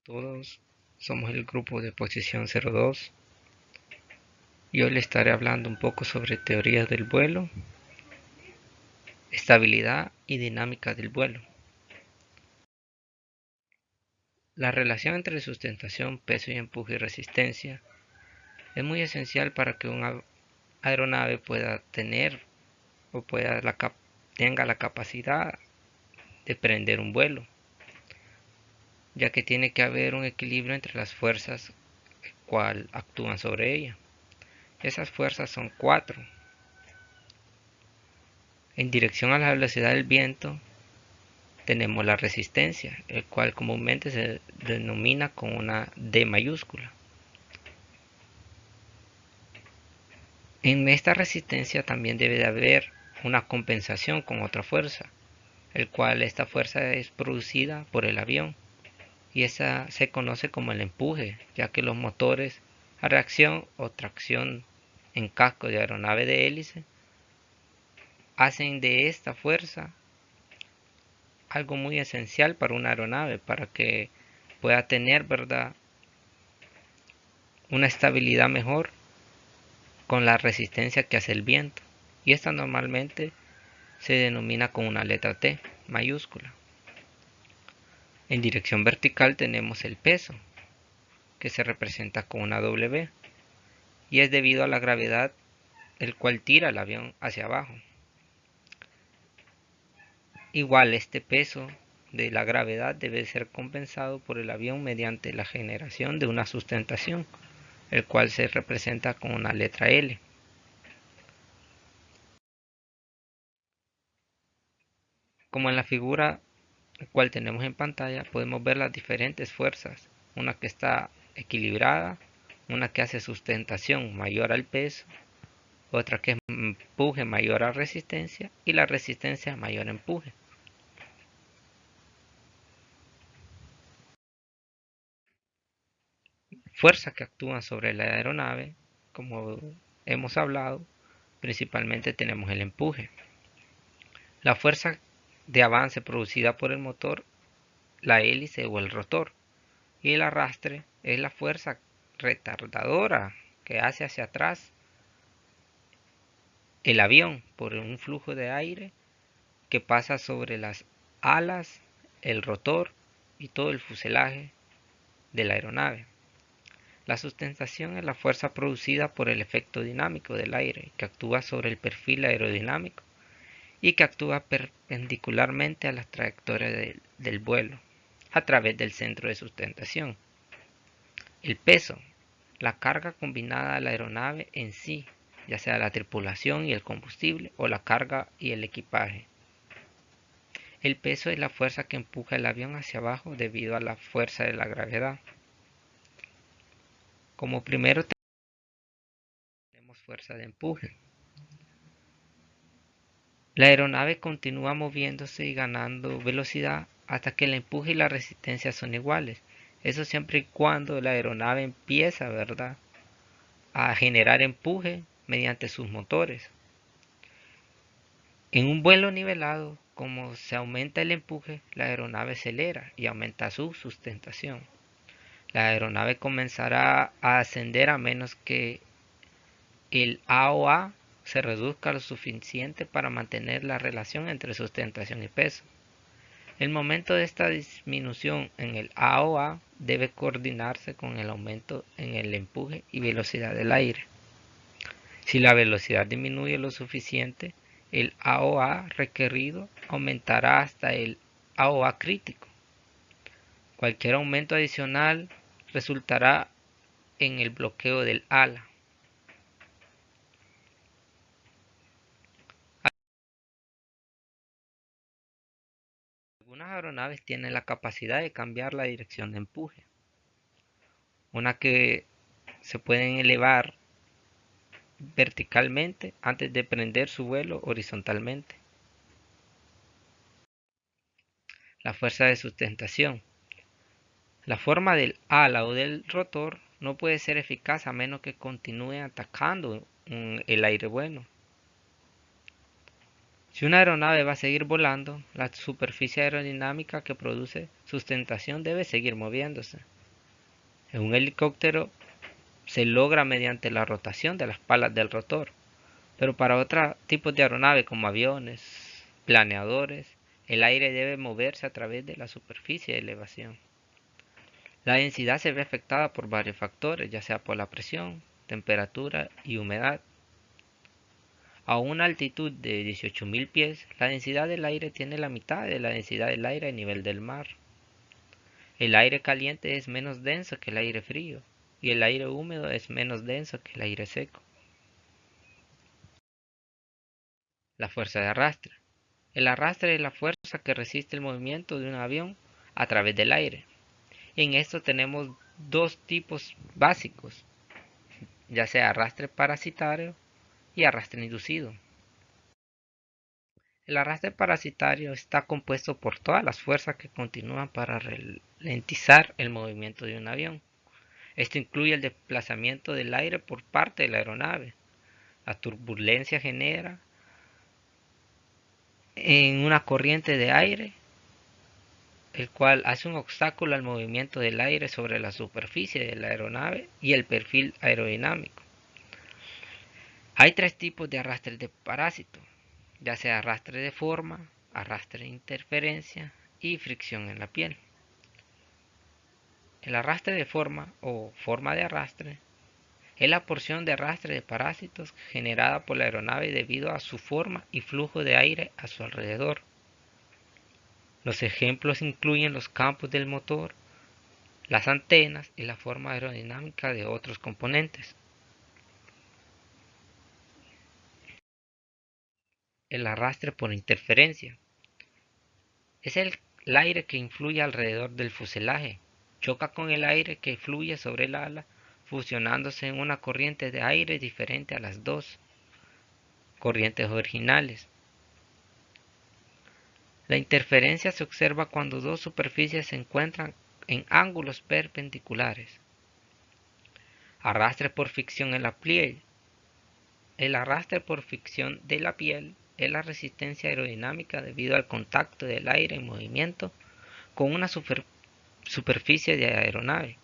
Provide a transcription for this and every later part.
Todos somos el grupo de Posición 02 y hoy les estaré hablando un poco sobre teorías del vuelo, estabilidad y dinámica del vuelo. La relación entre sustentación, peso y empuje y resistencia es muy esencial para que una aeronave pueda tener o tenga la capacidad de prender un vuelo, ya que tiene que haber un equilibrio entre las fuerzas cual actúan sobre ella. Esas fuerzas son cuatro. En dirección a la velocidad del viento tenemos la resistencia, el cual comúnmente se denomina con una D mayúscula. En esta resistencia también debe de haber una compensación con otra fuerza, el cual esta fuerza es producida por el avión y esa se conoce como el empuje, ya que los motores a reacción o tracción en casco de aeronave de hélice hacen de esta fuerza algo muy esencial para una aeronave, para que pueda tener, ¿verdad?, una estabilidad mejor con la resistencia que hace el viento. Y esta normalmente se denomina con una letra T mayúscula. En dirección vertical tenemos el peso, que se representa con una W, y es debido a la gravedad el cual tira el avión hacia abajo. Igual este peso de la gravedad debe ser compensado por el avión mediante la generación de una sustentación, el cual se representa con una letra L. Como en la figura cual tenemos en pantalla, podemos ver las diferentes fuerzas, una que está equilibrada, una que hace sustentación mayor al peso, otra que es empuje mayor a resistencia y la resistencia mayor a empuje. Fuerzas que actúan sobre la aeronave, como hemos hablado, principalmente tenemos el empuje. La fuerza de avance producida por el motor, la hélice o el rotor, y el arrastre es la fuerza retardadora que hace hacia atrás el avión por un flujo de aire que pasa sobre las alas, el rotor y todo el fuselaje de la aeronave. La sustentación es la fuerza producida por el efecto dinámico del aire que actúa sobre el perfil aerodinámico y que actúa perpendicularmente a la trayectoria del vuelo a través del centro de sustentación. El peso, la carga combinada a la aeronave en sí, ya sea la tripulación y el combustible o la carga y el equipaje. El peso es la fuerza que empuja el avión hacia abajo debido a la fuerza de la gravedad. Como primero tenemos fuerza de empuje. La aeronave continúa moviéndose y ganando velocidad hasta que el empuje y la resistencia son iguales. Eso siempre y cuando la aeronave empieza, ¿verdad?, a generar empuje mediante sus motores. En un vuelo nivelado, como se aumenta el empuje, la aeronave acelera y aumenta su sustentación. La aeronave comenzará a ascender a menos que el AOA se reduzca lo suficiente para mantener la relación entre sustentación y peso. El momento de esta disminución en el AOA debe coordinarse con el aumento en el empuje y velocidad del aire. Si la velocidad disminuye lo suficiente, el AOA requerido aumentará hasta el AOA crítico. Cualquier aumento adicional resultará en el bloqueo del ala. Algunas aeronaves tienen la capacidad de cambiar la dirección de empuje, una que se pueden elevar verticalmente antes de prender su vuelo horizontalmente. La fuerza de sustentación. La forma del ala o del rotor no puede ser eficaz a menos que continúe atacando el aire bueno. Si una aeronave va a seguir volando, la superficie aerodinámica que produce sustentación debe seguir moviéndose. En un helicóptero se logra mediante la rotación de las palas del rotor, pero para otros tipos de aeronave como aviones, planeadores, el aire debe moverse a través de la superficie de elevación. La densidad se ve afectada por varios factores, ya sea por la presión, temperatura y humedad. A una altitud de 18.000 pies, la densidad del aire tiene la mitad de la densidad del aire a nivel del mar. El aire caliente es menos denso que el aire frío, y el aire húmedo es menos denso que el aire seco. La fuerza de arrastre. El arrastre es la fuerza que resiste el movimiento de un avión a través del aire. En esto tenemos dos tipos básicos, ya sea arrastre parasitario y arrastre inducido. El arrastre parasitario está compuesto por todas las fuerzas que continúan para ralentizar el movimiento de un avión. Esto incluye el desplazamiento del aire por parte de la aeronave. La turbulencia genera en una corriente de aire, el cual hace un obstáculo al movimiento del aire sobre la superficie de la aeronave y el perfil aerodinámico. Hay tres tipos de arrastre de parásito, ya sea arrastre de forma, arrastre de interferencia y fricción en la piel. El arrastre de forma o forma de arrastre es la porción de arrastre de parásitos generada por la aeronave debido a su forma y flujo de aire a su alrededor. Los ejemplos incluyen los campos del motor, las antenas y la forma aerodinámica de otros componentes. El arrastre por interferencia es el aire que influye alrededor del fuselaje, choca con el aire que fluye sobre el ala, fusionándose en una corriente de aire diferente a las dos corrientes originales. La interferencia se observa cuando dos superficies se encuentran en ángulos perpendiculares. Arrastre por fricción en la piel. El arrastre por fricción de la piel es la resistencia aerodinámica debido al contacto del aire en movimiento con una superficie de aeronave.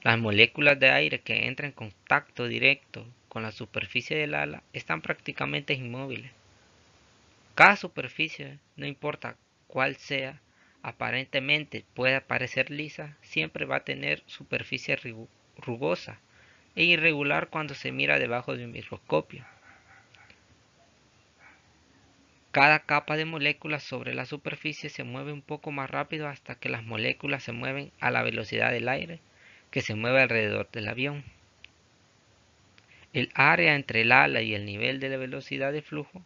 Las moléculas de aire que entran en contacto directo con la superficie del ala están prácticamente inmóviles. Cada superficie, no importa cuál sea, aparentemente pueda parecer lisa, siempre va a tener superficie rugosa e irregular cuando se mira debajo de un microscopio. Cada capa de moléculas sobre la superficie se mueve un poco más rápido hasta que las moléculas se mueven a la velocidad del aire que se mueve alrededor del avión. El área entre el ala y el nivel de la velocidad de flujo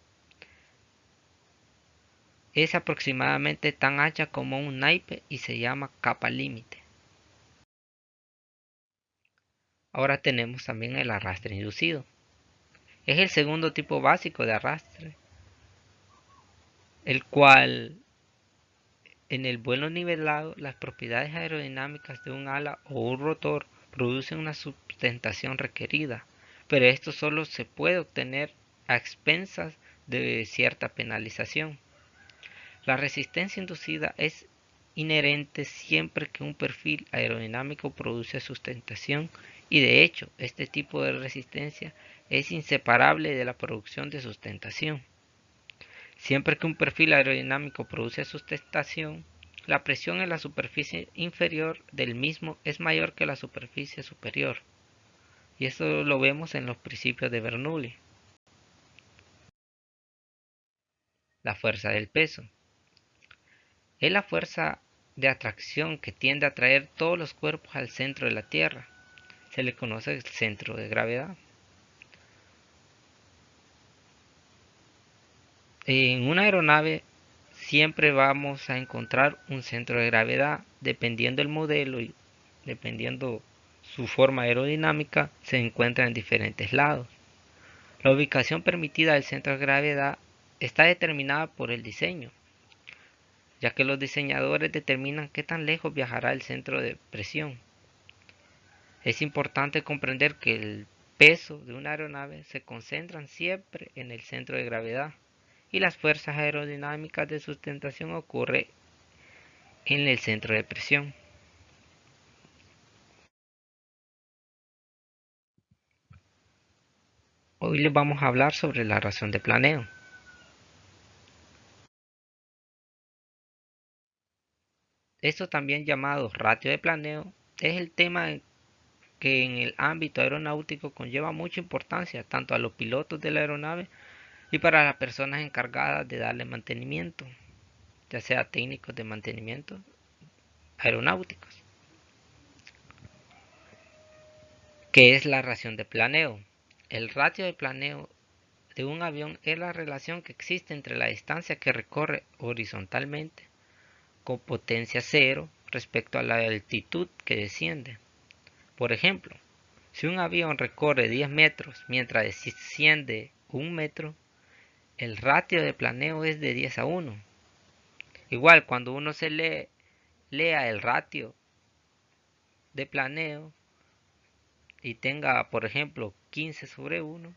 es aproximadamente tan ancha como un naipe y se llama capa límite. Ahora tenemos también el arrastre inducido. Es el segundo tipo básico de arrastre, el cual en el vuelo nivelado las propiedades aerodinámicas de un ala o un rotor producen una sustentación requerida, pero esto solo se puede obtener a expensas de cierta penalización. La resistencia inducida es inherente siempre que un perfil aerodinámico produce sustentación y de hecho este tipo de resistencia es inseparable de la producción de sustentación. Siempre que un perfil aerodinámico produce sustentación, la presión en la superficie inferior del mismo es mayor que la superficie superior. Y esto lo vemos en los principios de Bernoulli. La fuerza del peso es la fuerza de atracción que tiende a atraer todos los cuerpos al centro de la Tierra. Se le conoce el centro de gravedad. En una aeronave siempre vamos a encontrar un centro de gravedad, dependiendo del modelo y dependiendo su forma aerodinámica, se encuentra en diferentes lados. La ubicación permitida del centro de gravedad está determinada por el diseño, ya que los diseñadores determinan qué tan lejos viajará el centro de presión. Es importante comprender que el peso de una aeronave se concentra siempre en el centro de gravedad y las fuerzas aerodinámicas de sustentación ocurren en el centro de presión. Hoy les vamos a hablar sobre la razón de planeo. Esto también llamado ratio de planeo es el tema que en el ámbito aeronáutico conlleva mucha importancia tanto a los pilotos de la aeronave y para las personas encargadas de darle mantenimiento, ya sea técnicos de mantenimiento aeronáuticos. ¿Qué es la razón de planeo? El ratio de planeo de un avión es la relación que existe entre la distancia que recorre horizontalmente con potencia cero respecto a la altitud que desciende. Por ejemplo, si un avión recorre 10 metros mientras desciende 1 metro, el ratio de planeo es de 10 a 1. Igual, cuando uno lea el ratio de planeo y tenga, por ejemplo, 15/1,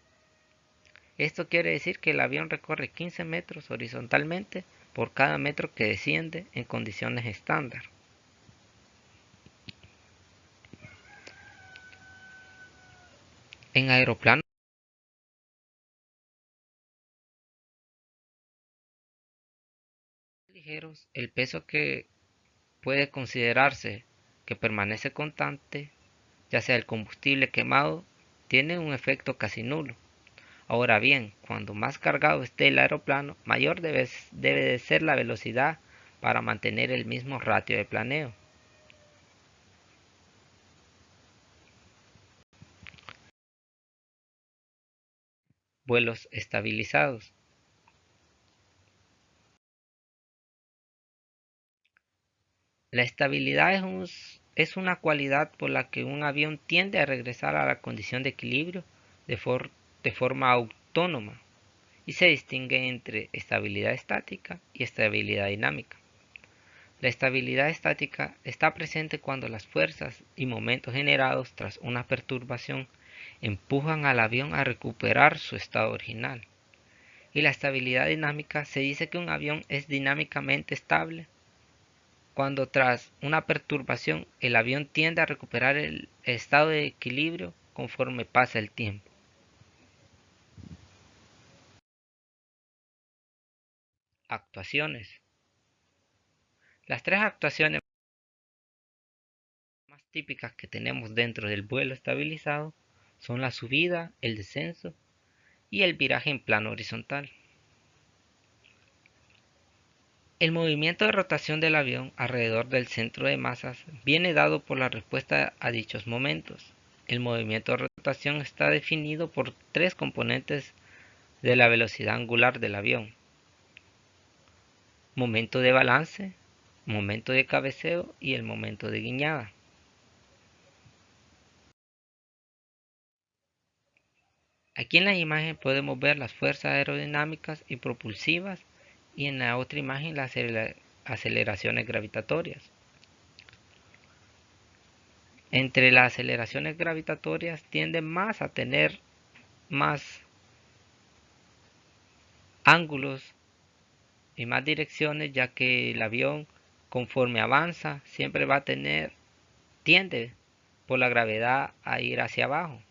esto quiere decir que el avión recorre 15 metros horizontalmente por cada metro que desciende en condiciones estándar. En aeroplanos ligeros, el peso que puede considerarse que permanece constante, ya sea el combustible quemado, tiene un efecto casi nulo. Ahora bien, cuando más cargado esté el aeroplano, mayor debe de ser la velocidad para mantener el mismo ratio de planeo. Vuelos estabilizados. La estabilidad es una cualidad por la que un avión tiende a regresar a la condición de equilibrio de forma autónoma y se distingue entre estabilidad estática y estabilidad dinámica. La estabilidad estática está presente cuando las fuerzas y momentos generados tras una perturbación empujan al avión a recuperar su estado original. Y la estabilidad dinámica se dice que un avión es dinámicamente estable cuando tras una perturbación el avión tiende a recuperar el estado de equilibrio conforme pasa el tiempo. Actuaciones. Las tres actuaciones más típicas que tenemos dentro del vuelo estabilizado son la subida, el descenso y el viraje en plano horizontal. El movimiento de rotación del avión alrededor del centro de masas viene dado por la respuesta a dichos momentos. El movimiento de rotación está definido por tres componentes de la velocidad angular del avión: momento de balance, momento de cabeceo y el momento de guiñada. Aquí en la imagen podemos ver las fuerzas aerodinámicas y propulsivas y en la otra imagen las aceleraciones gravitatorias. Entre las aceleraciones gravitatorias tienden más a tener más ángulos y más direcciones, ya que el avión conforme avanza siempre va a tiende por la gravedad a ir hacia abajo.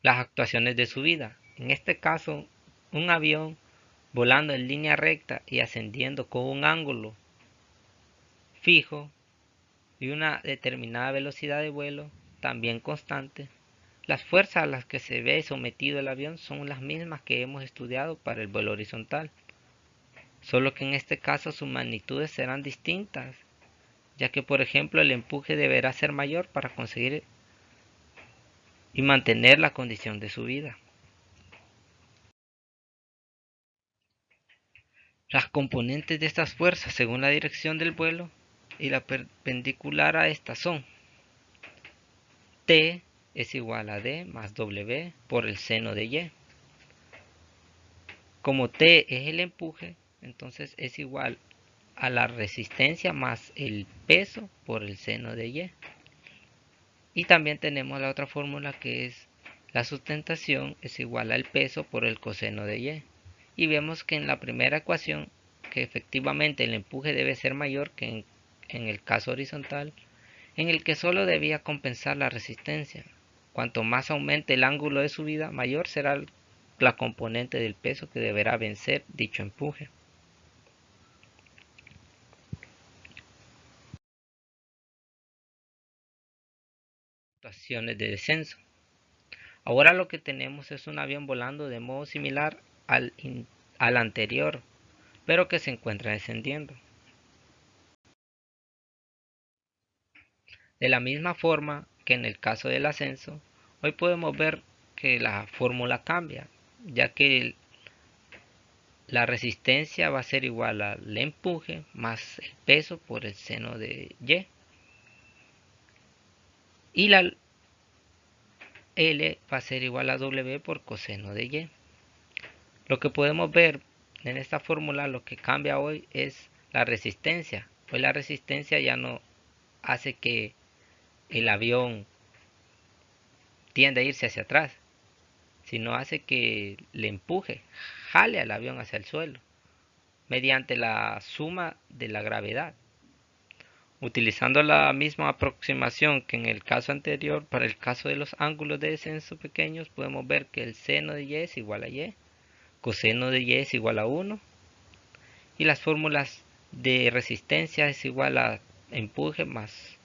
Las actuaciones de subida. En este caso, un avión volando en línea recta y ascendiendo con un ángulo fijo y una determinada velocidad de vuelo también constante, las fuerzas a las que se ve sometido el avión son las mismas que hemos estudiado para el vuelo horizontal, solo que en este caso sus magnitudes serán distintas, ya que por ejemplo el empuje deberá ser mayor para conseguir y mantener la condición de subida. Las componentes de estas fuerzas según la dirección del vuelo y la perpendicular a esta son: T es igual a D más W por el seno de Y. Como T es el empuje, entonces es igual a la resistencia más el peso por el seno de Y. Y también tenemos la otra fórmula que es la sustentación es igual al peso por el coseno de Y. Y vemos que en la primera ecuación que efectivamente el empuje debe ser mayor que en el caso horizontal, en el que solo debía compensar la resistencia. Cuanto más aumente el ángulo de subida, mayor será la componente del peso que deberá vencer dicho empuje. Situaciones de descenso. Ahora lo que tenemos es un avión volando de modo similar al anterior, pero que se encuentra descendiendo. De la misma forma que en el caso del ascenso, hoy podemos ver que la fórmula cambia, ya que la resistencia va a ser igual al empuje más el peso por el seno de Y. Y la L va a ser igual a W por coseno de Y. Lo que podemos ver en esta fórmula, lo que cambia hoy es la resistencia. Hoy la resistencia ya no hace que el avión tienda a irse hacia atrás, sino hace que le empuje, jale al avión hacia el suelo, mediante la suma de la gravedad. Utilizando la misma aproximación que en el caso anterior, para el caso de los ángulos de descenso pequeños, podemos ver que el seno de Y es igual a Y, coseno de Y es igual a 1, y las fórmulas de resistencia es igual a empuje más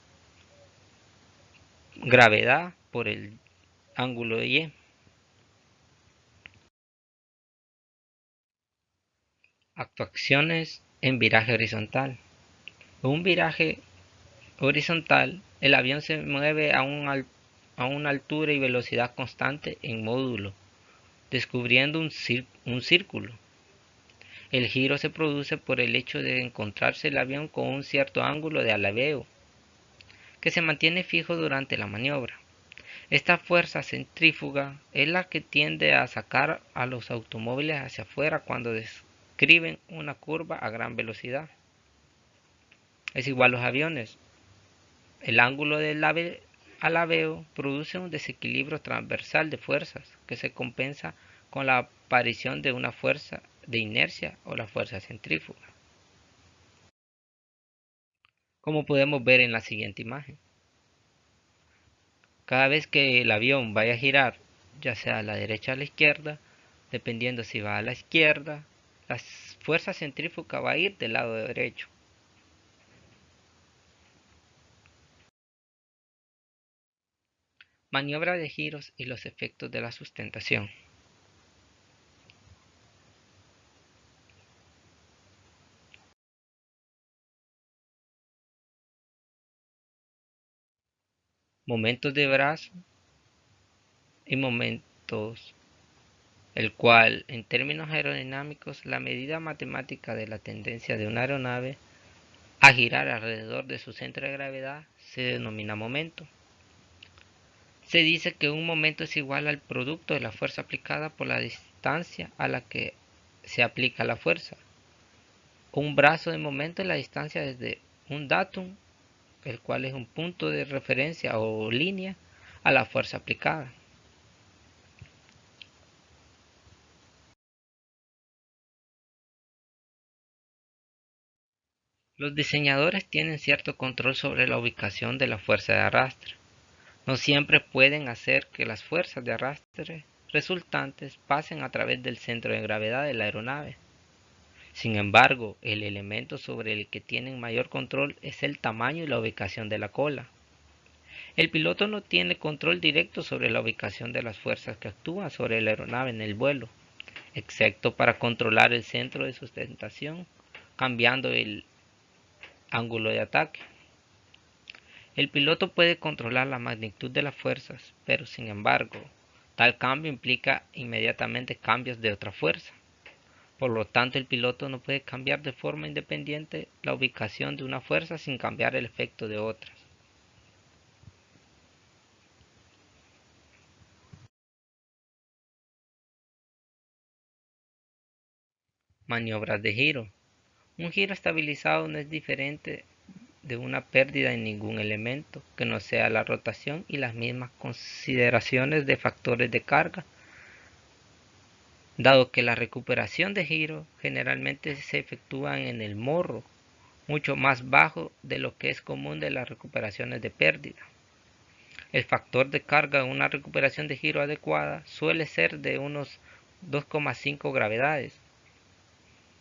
gravedad por el ángulo de Y. Actuaciones en viraje horizontal. En un viraje horizontal, el avión se mueve a una altura y velocidad constante en módulo, descubriendo un círculo. El giro se produce por el hecho de encontrarse el avión con un cierto ángulo de alabeo, que se mantiene fijo durante la maniobra. Esta fuerza centrífuga es la que tiende a sacar a los automóviles hacia afuera cuando describen una curva a gran velocidad. Es igual a los aviones. El ángulo del alabeo produce un desequilibrio transversal de fuerzas que se compensa con la aparición de una fuerza de inercia o la fuerza centrífuga, como podemos ver en la siguiente imagen. Cada vez que el avión vaya a girar, ya sea a la derecha o a la izquierda, dependiendo si va a la izquierda, la fuerza centrífuga va a ir del lado derecho. Maniobra de giros y los efectos de la sustentación. Momentos de brazo y momentos, el cual, en términos aerodinámicos, la medida matemática de la tendencia de una aeronave a girar alrededor de su centro de gravedad se denomina momento. Se dice que un momento es igual al producto de la fuerza aplicada por la distancia a la que se aplica la fuerza. Un brazo de momento es la distancia desde un datum, el cual es un punto de referencia o línea, a la fuerza aplicada. Los diseñadores tienen cierto control sobre la ubicación de la fuerza de arrastre. No siempre pueden hacer que las fuerzas de arrastre resultantes pasen a través del centro de gravedad de la aeronave. Sin embargo, el elemento sobre el que tienen mayor control es el tamaño y la ubicación de la cola. El piloto no tiene control directo sobre la ubicación de las fuerzas que actúan sobre la aeronave en el vuelo, excepto para controlar el centro de sustentación, cambiando el ángulo de ataque. El piloto puede controlar la magnitud de las fuerzas, pero sin embargo, tal cambio implica inmediatamente cambios de otra fuerza. Por lo tanto, el piloto no puede cambiar de forma independiente la ubicación de una fuerza sin cambiar el efecto de otras. Maniobras de giro. Un giro estabilizado no es diferente de una pérdida en ningún elemento que no sea la rotación y las mismas consideraciones de factores de carga, dado que la recuperación de giro generalmente se efectúa en el morro mucho más bajo de lo que es común de las recuperaciones de pérdida. El factor de carga en una recuperación de giro adecuada suele ser de unos 2,5 gravedades.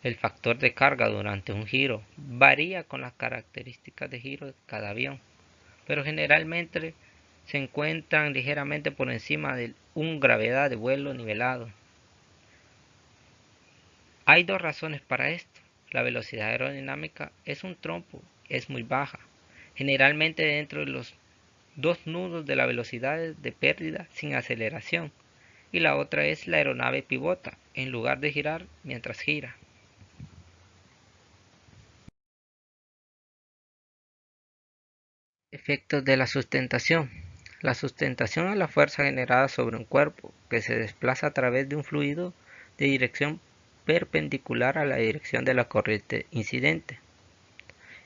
El factor de carga durante un giro varía con las características de giro de cada avión, pero generalmente se encuentran ligeramente por encima de 1 gravedad de vuelo nivelado. Hay dos razones para esto. La velocidad aerodinámica es un trompo, es muy baja, generalmente dentro de los dos nudos de la velocidad de pérdida sin aceleración, y la otra es la aeronave pivota en lugar de girar mientras gira. Efectos de la sustentación. La sustentación es la fuerza generada sobre un cuerpo que se desplaza a través de un fluido de dirección perpendicular a la dirección de la corriente incidente.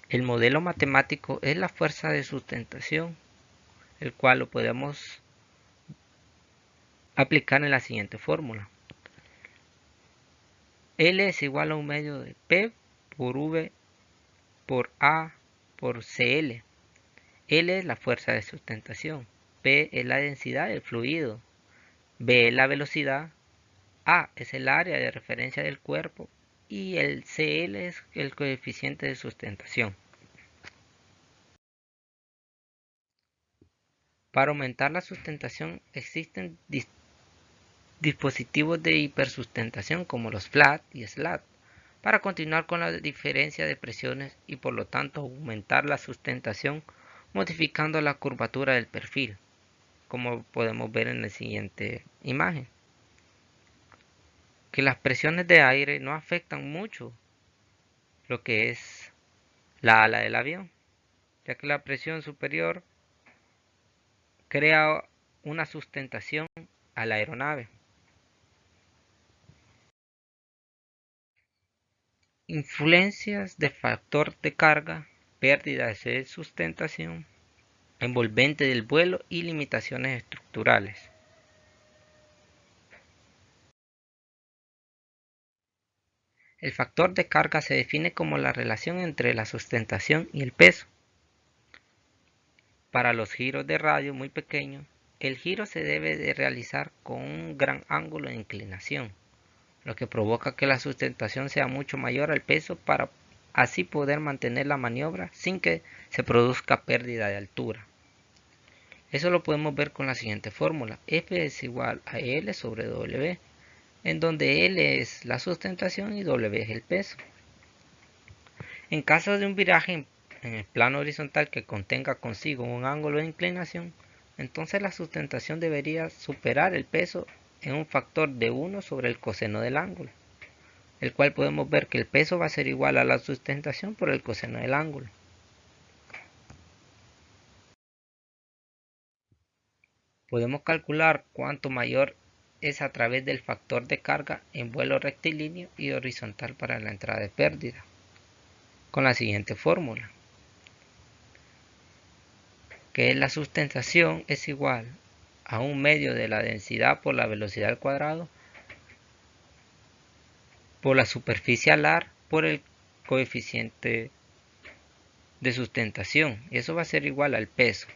El modelo matemático es la fuerza de sustentación, el cual lo podemos aplicar en la siguiente fórmula. L es igual a un medio de P por V por A por CL. L es la fuerza de sustentación, P es la densidad del fluido, V es la velocidad, A es el área de referencia del cuerpo y el CL es el coeficiente de sustentación. Para aumentar la sustentación existen dispositivos de hipersustentación como los flat y slat para continuar con la diferencia de presiones y por lo tanto aumentar la sustentación modificando la curvatura del perfil, como podemos ver en la siguiente imagen. Que las presiones de aire no afectan mucho lo que es la ala del avión, ya que la presión superior crea una sustentación a la aeronave. Influencias de factor de carga, pérdidas de sustentación, envolvente del vuelo y limitaciones estructurales. El factor de carga se define como la relación entre la sustentación y el peso. Para los giros de radio muy pequeños, el giro se debe de realizar con un gran ángulo de inclinación, lo que provoca que la sustentación sea mucho mayor al peso para así poder mantener la maniobra sin que se produzca pérdida de altura. Eso lo podemos ver con la siguiente fórmula. F es igual a L sobre W, en donde L es la sustentación y W es el peso. En caso de un viraje en el plano horizontal que contenga consigo un ángulo de inclinación, entonces la sustentación debería superar el peso en un factor de 1 sobre el coseno del ángulo, el cual podemos ver que el peso va a ser igual a la sustentación por el coseno del ángulo. Podemos calcular cuánto mayor es a través del factor de carga en vuelo rectilíneo y horizontal para la entrada de pérdida, con la siguiente fórmula, que la sustentación es igual a un medio de la densidad por la velocidad al cuadrado por la superficie alar por el coeficiente de sustentación, y eso va a ser igual al peso.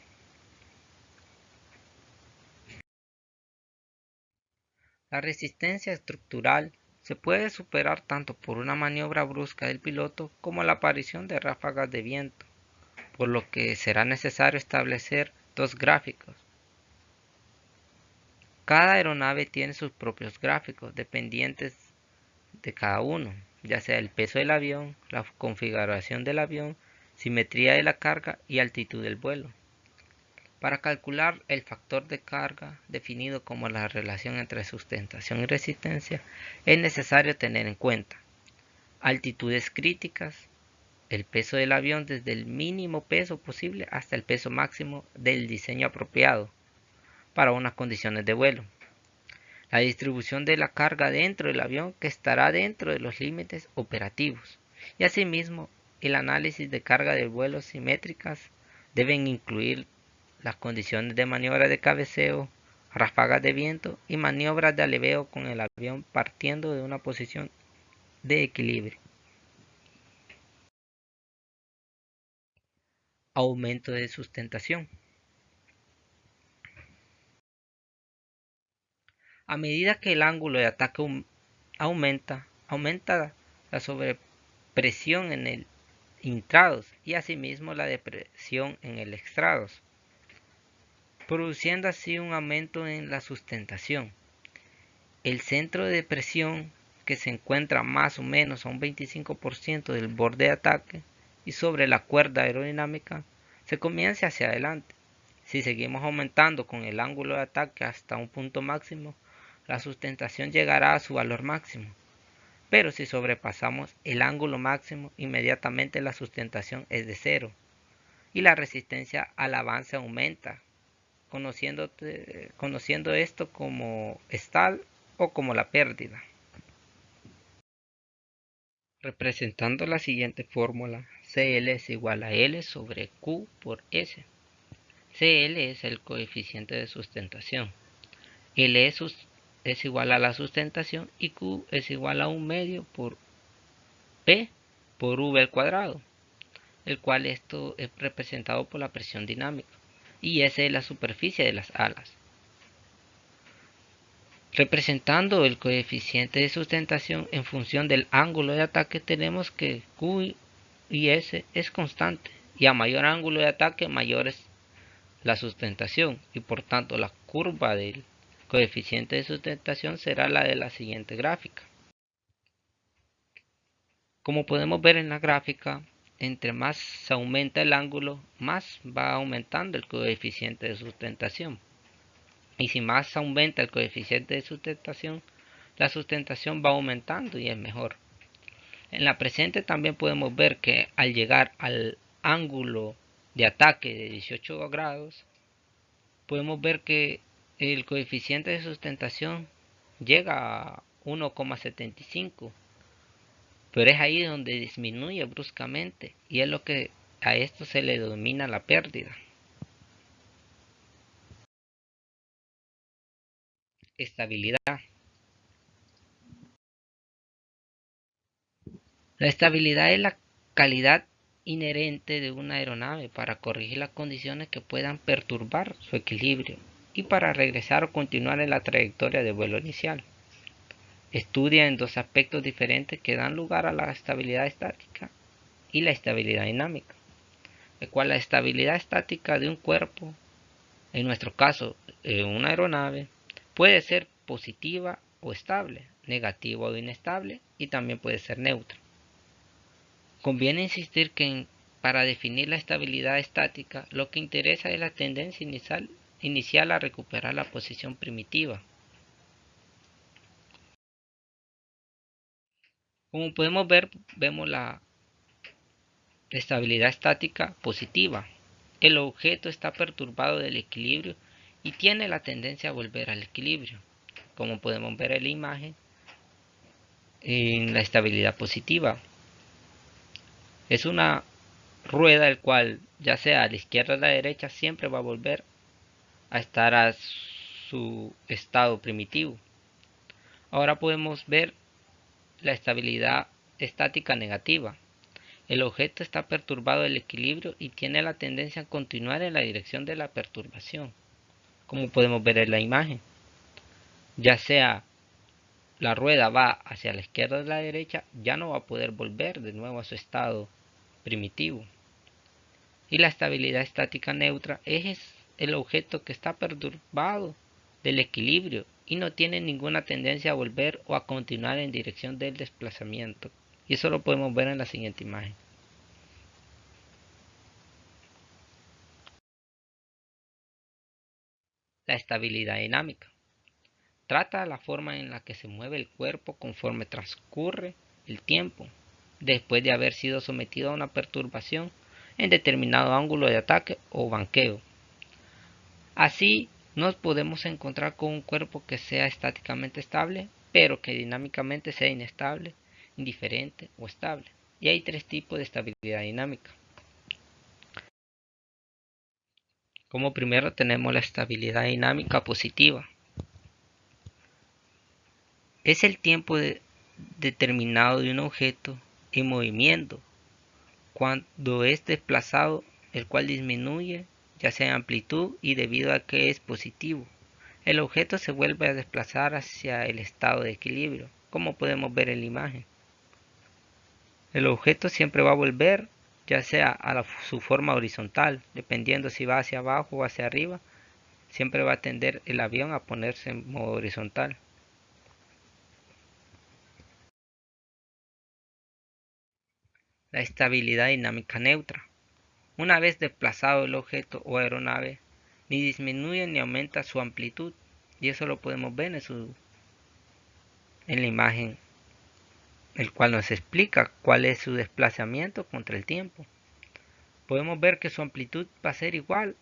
La resistencia estructural se puede superar tanto por una maniobra brusca del piloto como la aparición de ráfagas de viento, por lo que será necesario establecer dos gráficos. Cada aeronave tiene sus propios gráficos dependientes de cada uno, ya sea el peso del avión, la configuración del avión, simetría de la carga y altitud del vuelo. Para calcular el factor de carga, definido como la relación entre sustentación y resistencia, es necesario tener en cuenta altitudes críticas, el peso del avión desde el mínimo peso posible hasta el peso máximo del diseño apropiado para unas condiciones de vuelo, la distribución de la carga dentro del avión que estará dentro de los límites operativos y asimismo el análisis de carga de vuelos simétricas deben incluir las condiciones de maniobra de cabeceo, ráfagas de viento y maniobras de aleveo con el avión partiendo de una posición de equilibrio. aumento de sustentación. A medida que el ángulo de ataque aumenta la sobrepresión en el intrados y asimismo la depresión en el extrados, produciendo así un aumento en la sustentación. El centro de presión, que se encuentra más o menos a un 25% del borde de ataque y sobre la cuerda aerodinámica, se comienza hacia adelante. Si seguimos aumentando con el ángulo de ataque hasta un punto máximo, la sustentación llegará a su valor máximo. Pero si sobrepasamos el ángulo máximo, inmediatamente la sustentación es de cero y la resistencia al avance aumenta, conociendo esto como stall o como la pérdida. Representando la siguiente fórmula, CL es igual a L sobre Q por S. CL es el coeficiente de sustentación. L es igual a la sustentación y Q es igual a 1/2 por P por V al cuadrado, el cual esto es representado por la presión dinámica, y S es la superficie de las alas. Representando el coeficiente de sustentación en función del ángulo de ataque, tenemos que Q y S es constante, y a mayor ángulo de ataque mayor es la sustentación, y por tanto la curva del coeficiente de sustentación será la de la siguiente gráfica. Como podemos ver en la gráfica, entre más se aumenta el ángulo, más va aumentando el coeficiente de sustentación. Y si más aumenta el coeficiente de sustentación, la sustentación va aumentando y es mejor. En la presente también podemos ver que al llegar al ángulo de ataque de 18 grados, podemos ver que el coeficiente de sustentación llega a 1,75, pero es ahí donde disminuye bruscamente y es lo que a esto se le denomina la pérdida. Estabilidad. La estabilidad es la calidad inherente de una aeronave para corregir las condiciones que puedan perturbar su equilibrio y para regresar o continuar en la trayectoria de vuelo inicial. Estudia en dos aspectos diferentes que dan lugar a la estabilidad estática y la estabilidad dinámica, el cual la estabilidad estática de un cuerpo, en nuestro caso una aeronave, puede ser positiva o estable, negativa o inestable y también puede ser neutra. Conviene insistir que para definir la estabilidad estática lo que interesa es la tendencia inicial a recuperar la posición primitiva. Como podemos ver, vemos la estabilidad estática positiva. El objeto está perturbado del equilibrio y tiene la tendencia a volver al equilibrio. Como podemos ver en la imagen, en la estabilidad positiva es una rueda el cual, ya sea a la izquierda o a la derecha, siempre va a volver a estar a su estado primitivo. Ahora podemos ver la estabilidad estática negativa. El objeto está perturbado del equilibrio y tiene la tendencia a continuar en la dirección de la perturbación, como podemos ver en la imagen. Ya sea la rueda va hacia la izquierda o la derecha, ya no va a poder volver de nuevo a su estado primitivo. Y la estabilidad estática neutra es el objeto que está perturbado del equilibrio y no tiene ninguna tendencia a volver o a continuar en dirección del desplazamiento. Y eso lo podemos ver en la siguiente imagen. La estabilidad dinámica trata la forma en la que se mueve el cuerpo conforme transcurre el tiempo, después de haber sido sometido a una perturbación en determinado ángulo de ataque o banqueo. Así nos podemos encontrar con un cuerpo que sea estáticamente estable, pero que dinámicamente sea inestable, indiferente o estable. Y hay tres tipos de estabilidad dinámica. Como primero tenemos la estabilidad dinámica positiva. Es el tiempo determinado de un objeto en movimiento cuando es desplazado el cual disminuye ya sea en amplitud y debido a que es positivo. El objeto se vuelve a desplazar hacia el estado de equilibrio, como podemos ver en la imagen. El objeto siempre va a volver ya sea a su forma horizontal, dependiendo si va hacia abajo o hacia arriba, siempre va a tender el avión a ponerse en modo horizontal. La estabilidad dinámica neutra. Una vez desplazado el objeto o aeronave, ni disminuye ni aumenta su amplitud, y eso lo podemos ver en la imagen, el cual nos explica cuál es su desplazamiento contra el tiempo. Podemos ver que su amplitud va a ser igual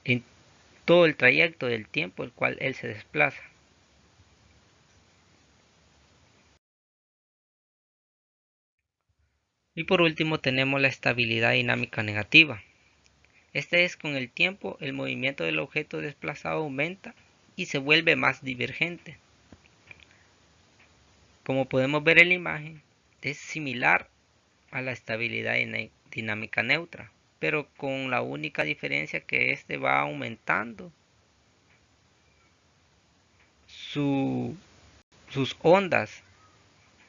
en todo el trayecto del tiempo el cual él se desplaza. Y por último tenemos la estabilidad dinámica negativa. Este es con el tiempo el movimiento del objeto desplazado aumenta y se vuelve más divergente. Como podemos ver en la imagen, es similar a la estabilidad dinámica neutra, pero con la única diferencia que este va aumentando sus ondas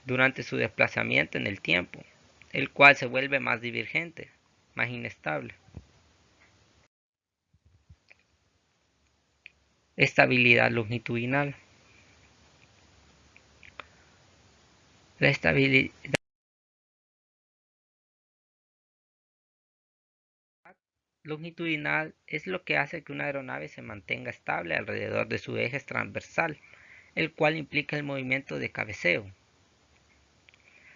durante su desplazamiento en el tiempo, el cual se vuelve más divergente, más inestable. Estabilidad longitudinal. La estabilidad longitudinal es lo que hace que una aeronave se mantenga estable alrededor de su eje transversal, el cual implica el movimiento de cabeceo.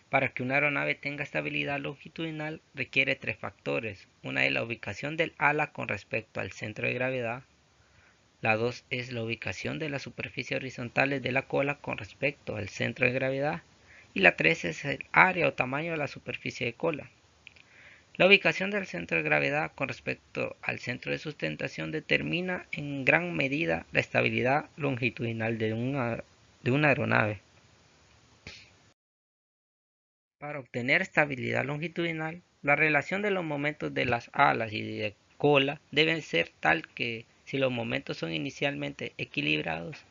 Para que una aeronave tenga estabilidad longitudinal requiere tres factores. Una es la ubicación del ala con respecto al centro de gravedad. La dos es la ubicación de las superficies horizontales de la cola con respecto al centro de gravedad. Y la tres es el área o tamaño de la superficie de cola. La ubicación del centro de gravedad con respecto al centro de sustentación determina en gran medida la estabilidad longitudinal de una aeronave. Para obtener estabilidad longitudinal, la relación de los momentos de las alas y de cola debe ser tal que si los momentos son inicialmente equilibrados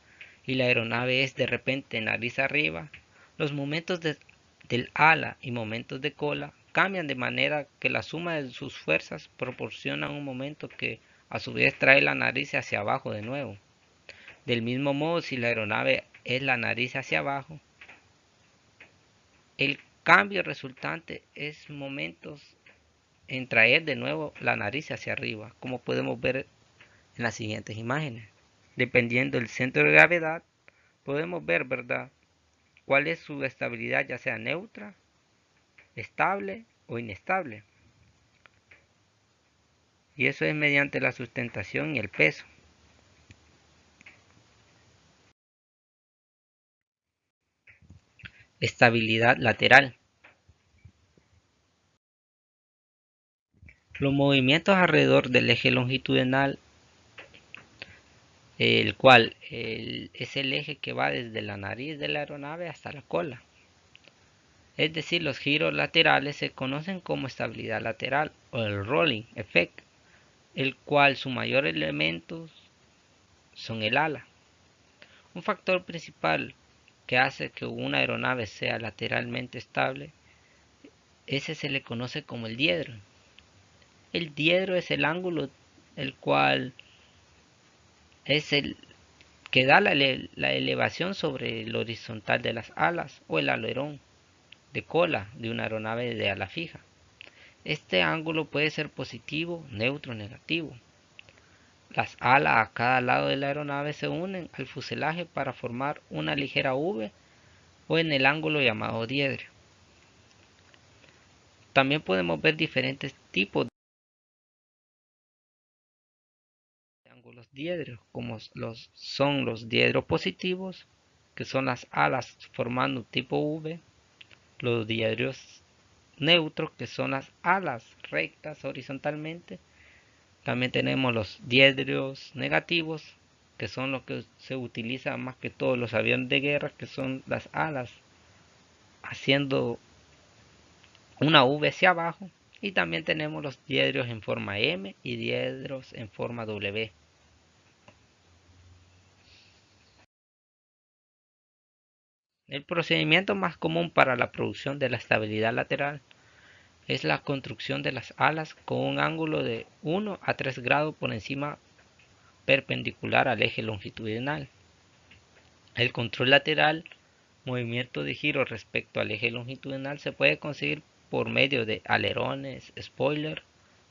y la aeronave es de repente nariz arriba, los momentos del ala y momentos de cola cambian de manera que la suma de sus fuerzas proporciona un momento que a su vez trae la nariz hacia abajo de nuevo. Del mismo modo, si la aeronave es la nariz hacia abajo, el cambio resultante es momentos en traer de nuevo la nariz hacia arriba, como podemos ver en las siguientes imágenes. Dependiendo del centro de gravedad, podemos ver, ¿verdad?, cuál es su estabilidad, ya sea neutra, estable o inestable. Y eso es mediante la sustentación y el peso. Estabilidad lateral. Los movimientos alrededor del eje longitudinal, el cual es el eje que va desde la nariz de la aeronave hasta la cola. Es decir, los giros laterales se conocen como estabilidad lateral o el rolling effect, el cual su mayor elemento son el ala. Un factor principal que hace que una aeronave sea lateralmente estable, ese se le conoce como el diedro. El diedro es el ángulo el cual es el que da la elevación sobre el horizontal de las alas o el alerón de cola de una aeronave de ala fija. Este ángulo puede ser positivo, neutro o negativo. Las alas a cada lado de la aeronave se unen al fuselaje para formar una ligera V o en el ángulo llamado diedro. También podemos ver diferentes tipos de ángulos diedros, como son los diedros positivos, que son las alas formando tipo V, los diedros neutros, que son las alas rectas horizontalmente. También tenemos los diedros negativos, que son los que se utilizan más que todos los aviones de guerra, que son las alas haciendo una V hacia abajo, y también tenemos los diedros en forma M y diedros en forma W. El procedimiento más común para la producción de la estabilidad lateral es la construcción de las alas con un ángulo de 1 a 3 grados por encima perpendicular al eje longitudinal. El control lateral, movimiento de giro respecto al eje longitudinal, se puede conseguir por medio de alerones, spoiler,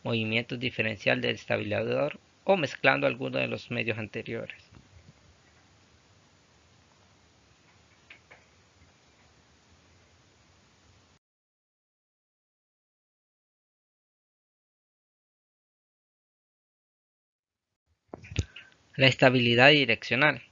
movimientos diferencial del estabilizador o mezclando alguno de los medios anteriores. La estabilidad direccional.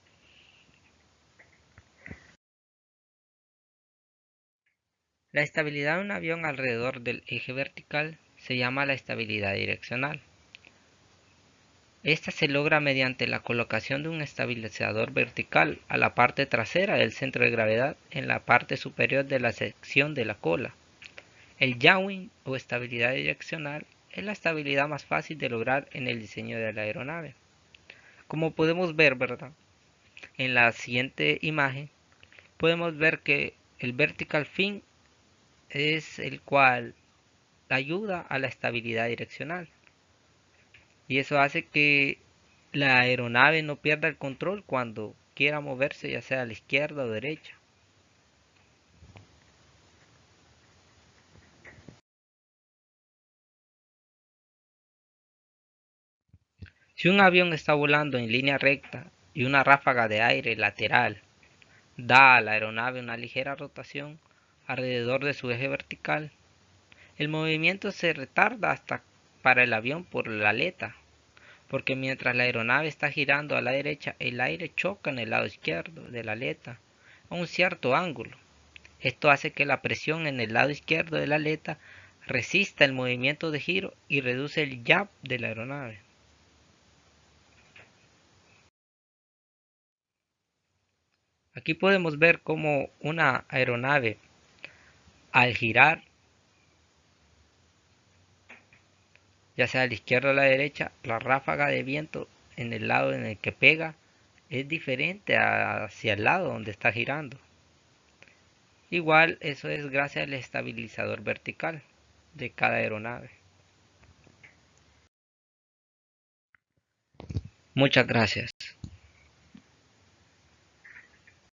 La estabilidad de un avión alrededor del eje vertical se llama la estabilidad direccional. Esta se logra mediante la colocación de un estabilizador vertical a la parte trasera del centro de gravedad en la parte superior de la sección de la cola. El yawing o estabilidad direccional es la estabilidad más fácil de lograr en el diseño de la aeronave. Como podemos ver, ¿verdad? En la siguiente imagen podemos ver que el vertical fin es el cual ayuda a la estabilidad direccional. Y eso hace que la aeronave no pierda el control cuando quiera moverse, ya sea a la izquierda o derecha. Si un avión está volando en línea recta y una ráfaga de aire lateral da a la aeronave una ligera rotación alrededor de su eje vertical, el movimiento se retarda hasta para el avión por la aleta, porque mientras la aeronave está girando a la derecha, el aire choca en el lado izquierdo de la aleta a un cierto ángulo. Esto hace que la presión en el lado izquierdo de la aleta resista el movimiento de giro y reduce el yaw de la aeronave. Aquí podemos ver cómo una aeronave al girar, ya sea a la izquierda o a la derecha, la ráfaga de viento en el lado en el que pega es diferente hacia el lado donde está girando. Igual eso es gracias al estabilizador vertical de cada aeronave. Muchas gracias.